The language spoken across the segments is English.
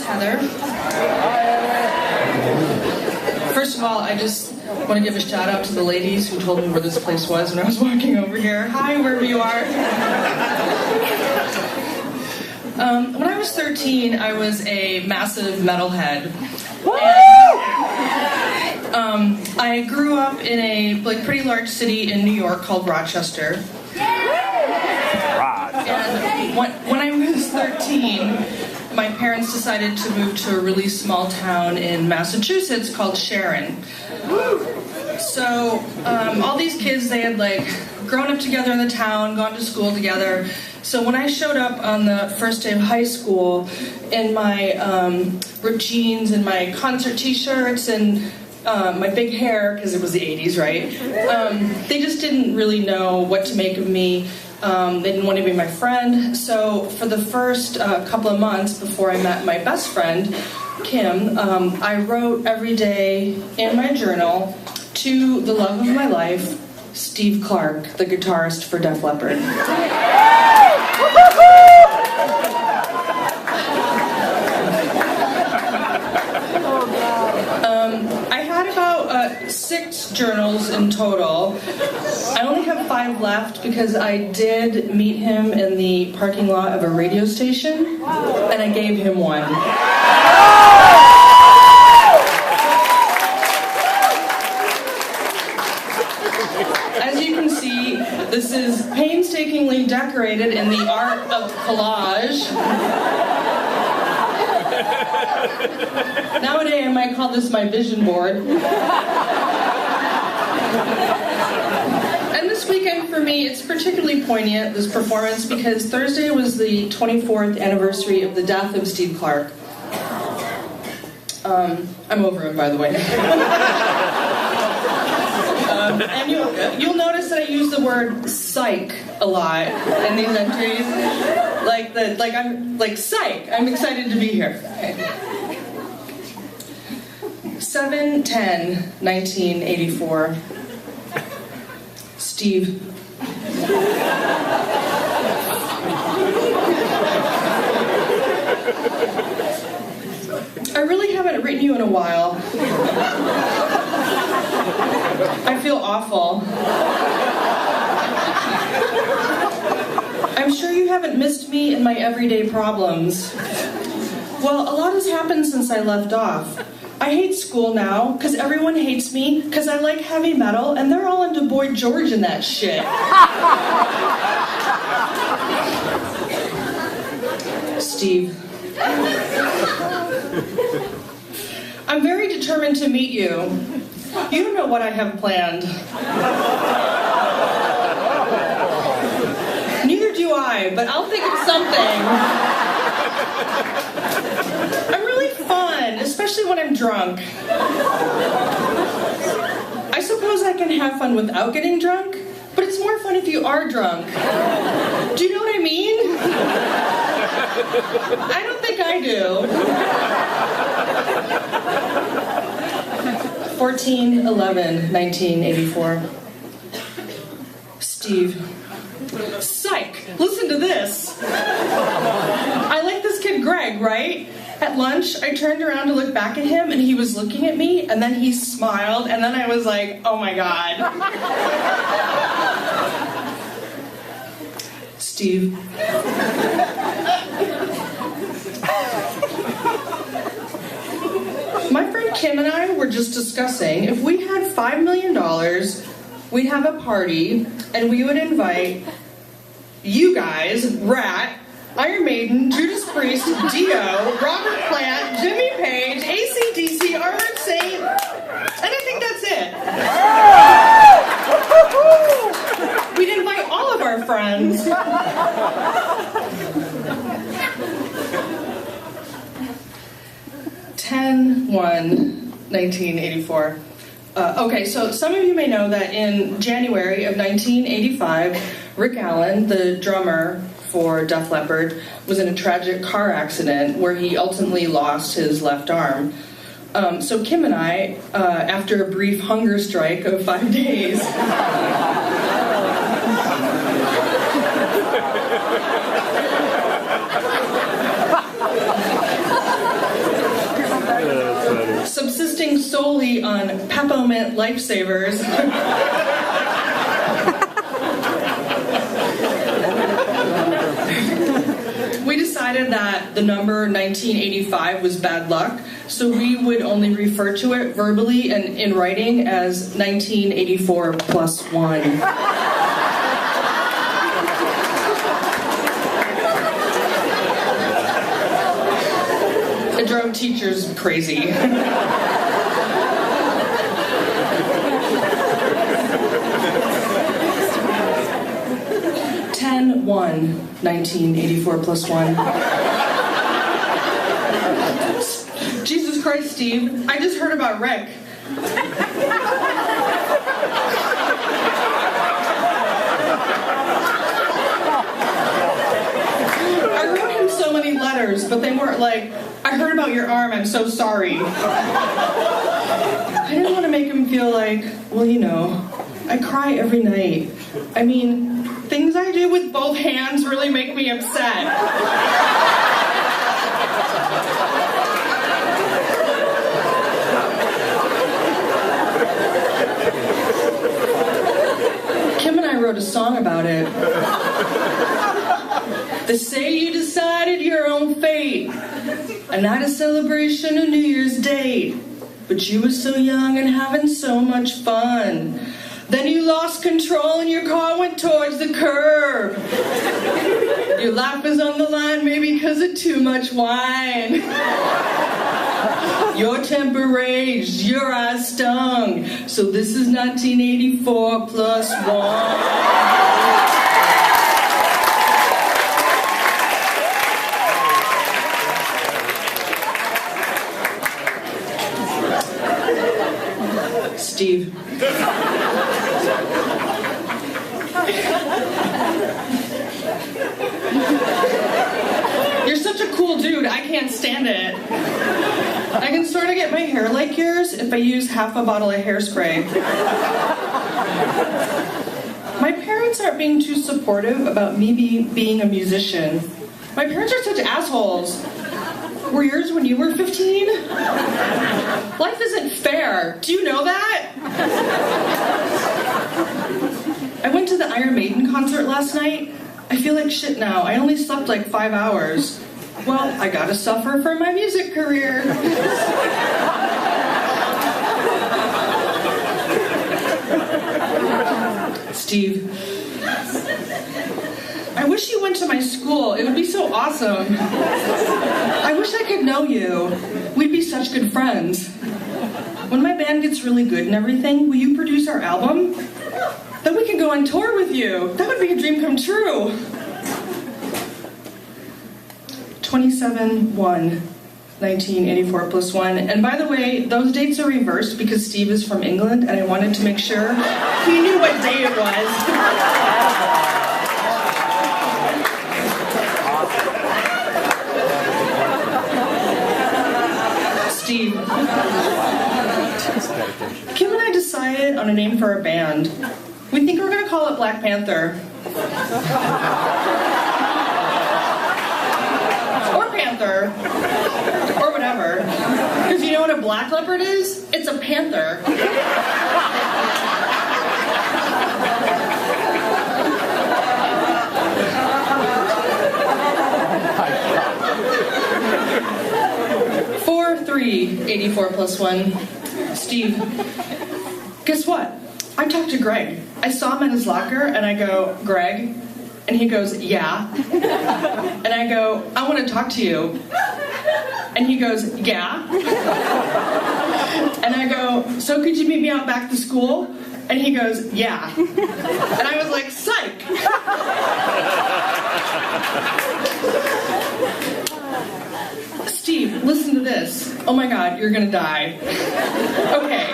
Heather. First of all, I just want to give a shout out to the ladies who told me where this place was when I was walking over here. Hi, wherever you are. When I was 13, I was a massive metalhead. And, I grew up in a pretty large city in New York called Rochester. And when I was 13, my parents decided to move to a really small town in Massachusetts called Sharon. So all these kids, they had grown up together in the town, gone to school together. So when I showed up on the first day of high school in my ripped jeans and my concert t-shirts and my big hair, because it was the 80s, right? They just didn't really know what to make of me. They didn't want to be my friend. So for the first couple of months before I met my best friend, Kim, I wrote every day in my journal to the love of my life, Steve Clark, the guitarist for Def Leppard. I had about 6 journals in total. I only have 5 left because I did meet him in the parking lot of a radio station, and I gave him one. As you can see, this is painstakingly decorated in the art of collage. Nowadays, I might call this my vision board. And this weekend for me, it's particularly poignant, this performance, because Thursday was the 24th anniversary of the death of Steve Clark. I'm over him, by the way. And you'll notice that I use the word psych a lot in these entries. I'm psych. I'm excited to be here. Okay. 7/10/1984. Steve. I really haven't written you in a while. I feel awful. I'm sure you haven't missed me and my everyday problems. Well, a lot has happened since I left off. I hate school now, because everyone hates me, because I like heavy metal, and they're all into Boy George and that shit. Steve. I'm very determined to meet you. You don't know what I have planned. Neither do I, but I'll think of something. I'm really fun, especially when I'm drunk. I suppose I can have fun without getting drunk, but it's more fun if you are drunk. Do you know what I mean? I don't think I do. 14/11/1984. Steve. Psych! Listen to this. I like this kid Greg, right? At lunch, I turned around to look back at him, and he was looking at me, and then he smiled, and then I was like, oh my God. Steve. My friend Kim and I were just discussing if we had $5 million, we'd have a party, and we would invite you guys, Rat, Iron Maiden, Judas Priest, Dio, Robert Plant, Jimmy Page, AC/DC, Armored Saint, and I think that's it. We'd invite all of our friends. 10/1/1984. Okay, so some of you may know that in January of 1985, Rick Allen, the drummer for Def Leppard, was in a tragic car accident where he ultimately lost his left arm. So Kim and I, after a brief hunger strike of 5 days, solely on peppermint lifesavers. We decided that the number 1985 was bad luck, so we would only refer to it verbally and in writing as 1984 plus 1. It drove teachers crazy. 10-1, 1984 plus 1. Jesus Christ, Steve, I just heard about Rick. I wrote him so many letters, but they weren't like, I heard about your arm, I'm so sorry. I didn't want to make him feel like, well, you know, I cry every night. I mean, things I do with both hands really make me upset. Kim and I wrote a song about it. They say you decided your own fate, a night of celebration, a New Year's date. But you were so young and having so much fun. Then you lost control and your car went towards the curb. Your life is on the line, maybe because of too much wine. Your temper raged, your eyes stung. So this is 1984 plus 1. Steve. You're such a cool dude, I can't stand it. I can sort of get my hair like yours if I use half a bottle of hairspray. My parents aren't being too supportive about me being a musician. My parents are such assholes. Were yours when you were 15? Life isn't fair. Do you know that? I went to the Iron Maiden concert last night. I feel like shit now. I only slept like 5 hours. Well, I gotta suffer for my music career. Steve. I wish you went to my school. It would be so awesome. I wish I could know you. We'd be such good friends. When my band gets really good and everything, will you produce our album? Then we can go on tour with you. That would be a dream come true. 27-1, 1984 plus 1. And by the way, those dates are reversed because Steve is from England and I wanted to make sure he knew what day it was. Steve. Kim and I decided on a name for our band. We think we're going to call it Black Panther. Or Panther. Or whatever. Because you know what a black leopard is? It's a panther. 84 plus 1. Steve, guess what? I talked to Greg. I saw him in his locker and I go, Greg? And he goes, yeah. And I go, I want to talk to you. And he goes, yeah. And I go, so could you meet me out back to school? And he goes, yeah. And I was like, psych. Steve, listen to this. Oh my God, you're gonna die. Okay.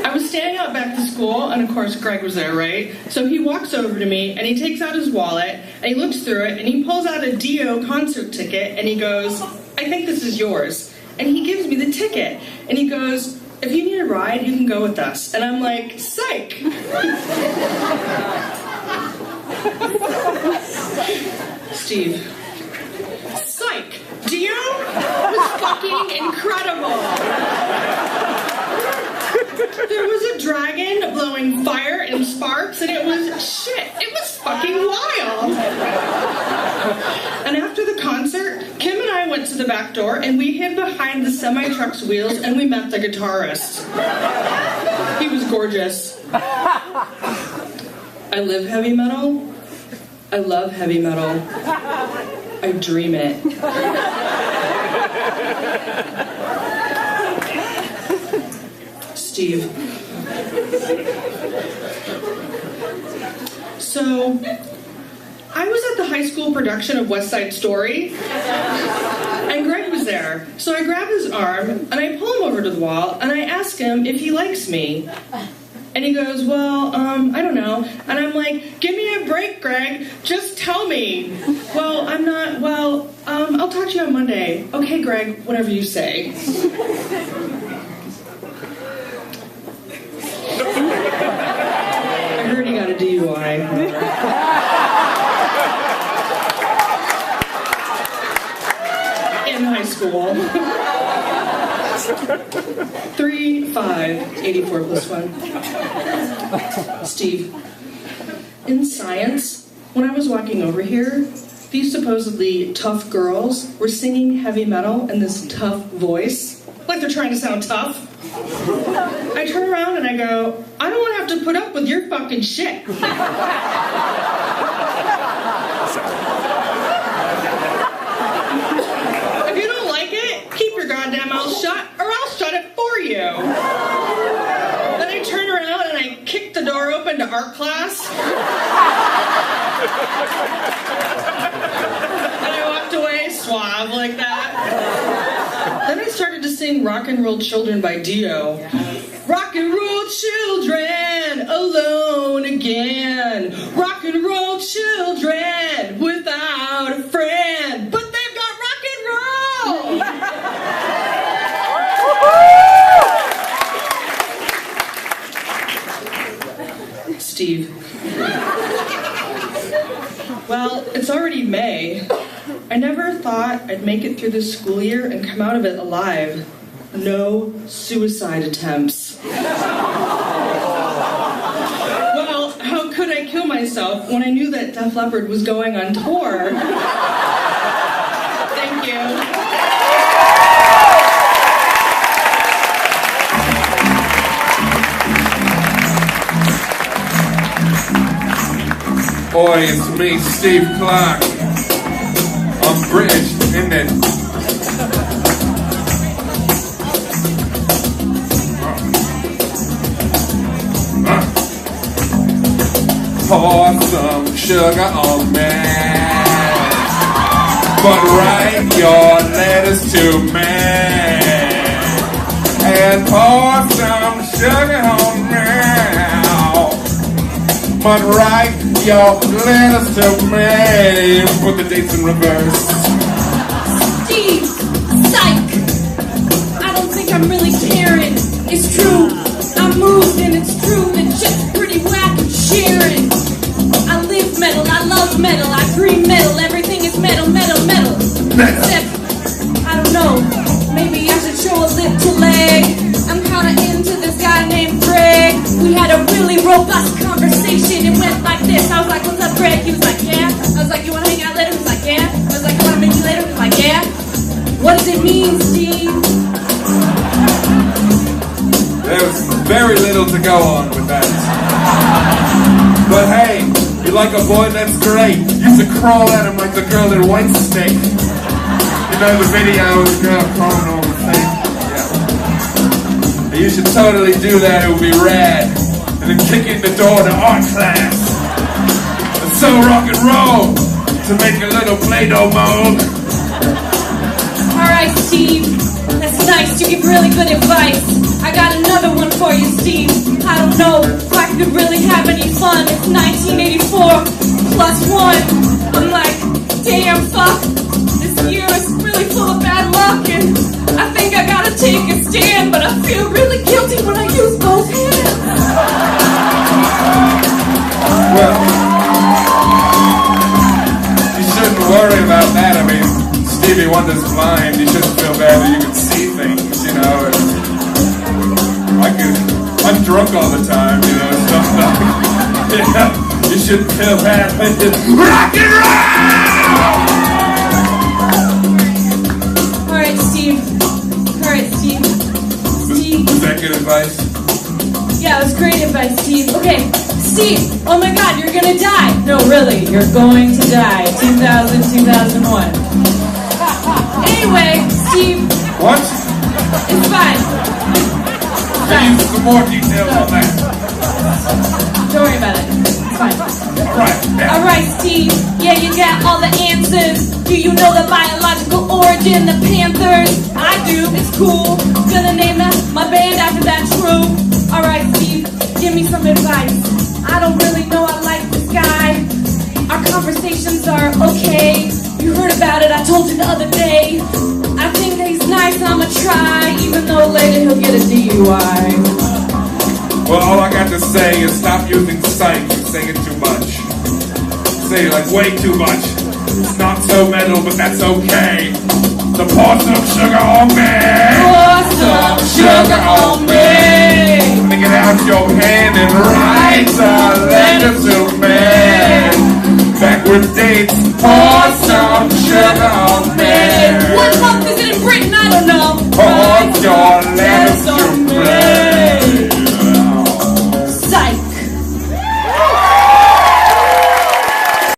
I was standing out back to school, and of course Greg was there, right? So he walks over to me, and he takes out his wallet, and he looks through it, and he pulls out a Dio concert ticket, and he goes, I think this is yours. And he gives me the ticket, and he goes, if you need a ride, you can go with us. And I'm like, psych! Steve. Psych! like? Dio was fucking incredible. There was a dragon blowing fire and sparks, and it was shit. It was fucking wild. And after the concert, Kim and I went to the back door, and we hid behind the semi-truck's wheels, and we met the guitarist. He was gorgeous. I live heavy metal. I love heavy metal. I dream it. Steve. So, I was at the high school production of West Side Story, and Greg was there. So I grab his arm, and I pull him over to the wall, and I ask him if he likes me. And he goes, well, I don't know. And I'm like, give me a break, Greg. Just tell me. Well, I'm not, I'll talk to you on Monday. Okay, Greg, whatever you say. I heard he got a DUI. In high school. 3, 5, 84 plus 1. Steve, in science, when I was walking over here, these supposedly tough girls were singing heavy metal in this tough voice, like they're trying to sound tough. I turn around and I go, I don't want to have to put up with your fucking shit. If you don't like it, keep your goddamn mouth shut, or I'll shut it for you. Then I turn around and I kick the door open to art class. And I walked away suave like that. Then I started to sing Rock and Roll Children by Dio. Rock and roll children, alone again. Rock and roll children, without a friend. But they've got rock and roll! Steve. Well, it's already May. I never thought I'd make it through this school year and come out of it alive. No suicide attempts. Well, how could I kill myself when I knew that Def Leppard was going on tour? Thank you. Boy, it's me, Steve Clark. I'm British, isn't it? Pour some sugar on me, but write your letters to me, and pour some sugar on me, but write your letters to me. Put the dates in reverse. Steve, psych. I don't think I'm really caring. It's true, I'm moved and it's true. The shit's pretty whack and sharing. I live metal, I love metal, I dream metal. Everything is metal, metal, metal. Except, I don't know, maybe I should show a little leg. I'm kinda into this guy named Greg. We had a really robust conversation. It went like this. I was like, what's up, Greg? He was like, yeah. I was like, you wanna hang out later? He was like, yeah. I was like, you wanna meet me later? He was like, yeah. What does it mean, Steve? There's very little to go on with that. But hey, you like a boy? That's great. Used to crawl at him like the girl in White Snake. You know the video of the girl crawling over the thing? Yeah. You should totally do that. It would be rad. And then kick in the door to art class. And so rock and roll to make a little Play-Doh mold. Alright, Steve. That's nice. You give really good advice. I got another one for you, Steve. I don't know if I could really have any fun. It's 1984 plus 1. I'm like, damn, fuck. This year is really full of bad luck, and I think I gotta take a stand, but I feel really guilty when I use both hands. Well, you shouldn't worry about that. I mean, Stevie anyone that's blind, you shouldn't feel bad that you can see things, you know. I'm drunk all the time, you know, stuff like yeah, you shouldn't feel bad when you rock and roll! Alright, Steve. Was that good advice? Yeah, it was great advice, Steve. Okay, Steve, oh my god, you're gonna die. No, really, you're going to die. 2001. Anyway, Steve. What? It's fine. Can you use some more details on that? Don't worry about it. It's fine. Alright, Steve. Yeah, you got all the answers. Do you know the biological origin, the Panthers? I do, it's cool. Gonna name my band after that, true. Alright, Steve, give me some advice. I don't really know I like this guy. Our conversations are okay. You heard about it, I told you the other day. I think that he's nice and I'ma try, even though later he'll get a DUI. Well, all I got to say is stop using psych. You're saying too much. Say like way too much. It's not so metal, but that's okay. So pour some sugar on me. Pour some sugar on me. Take it out your hand and write a letter to me. Backward dates. Pour some sugar on me. What month is it in Britain? I don't know. Pour your letter.